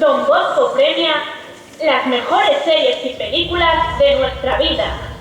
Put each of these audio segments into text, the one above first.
Don Bosco premia las mejores series y películas de nuestra vida.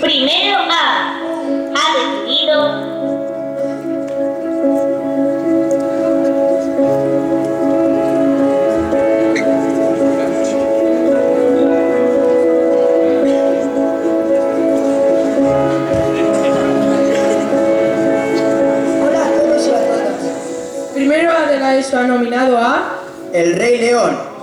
Primero A ha decidido Primero A de la ESO ha nominado a El Rey León.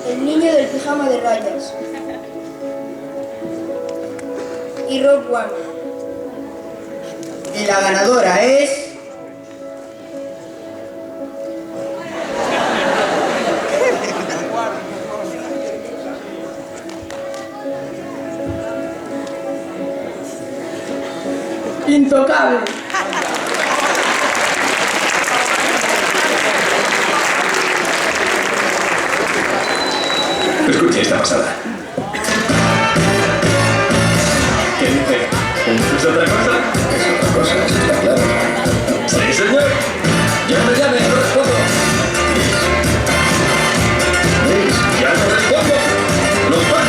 El niño del pijama de rayas. Y Rogue One. Y la ganadora es... Intocable. Escuche esta pasada. ¿Qué dice? ¿Es otra cosa? Es otra cosa, está claro. Sí, señor. Ya me llame, no respondo. ¿Veis? Ya no respondo. Los van.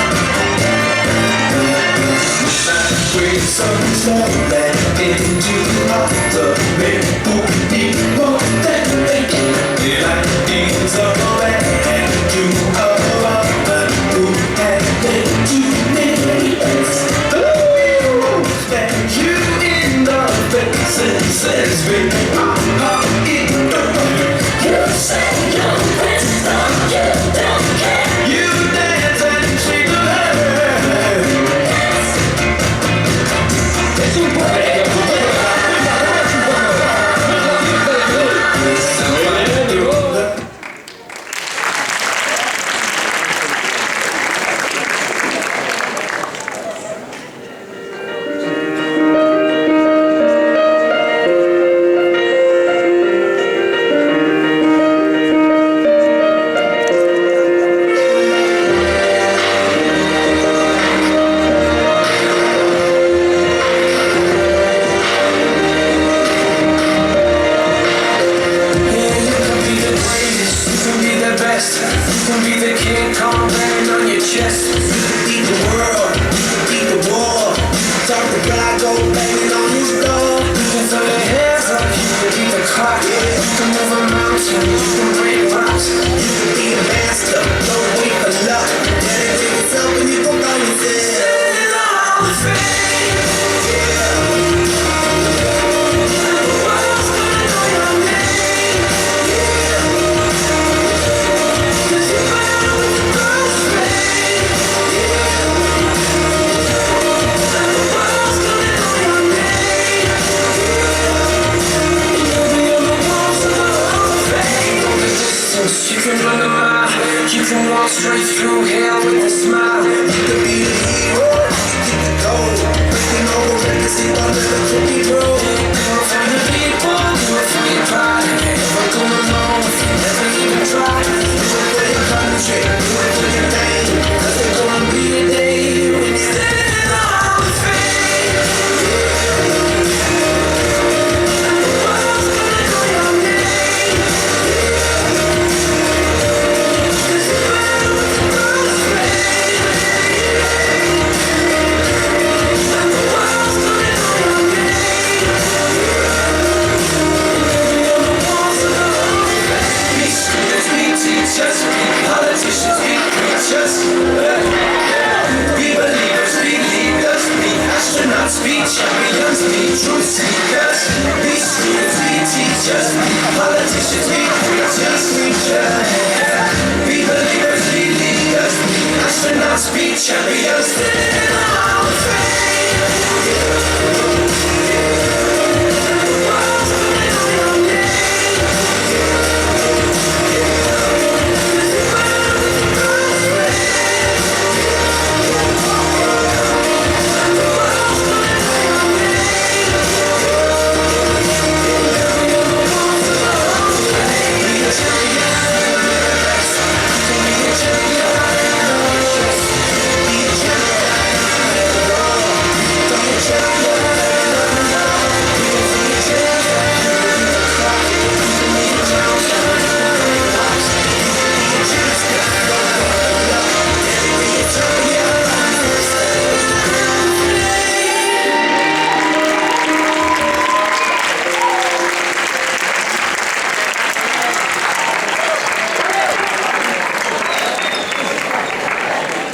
be champions, be truth seekers, be students, be teachers, be politicians, be preachers, be believers, be leaders, be astronauts, be champions, in our faith.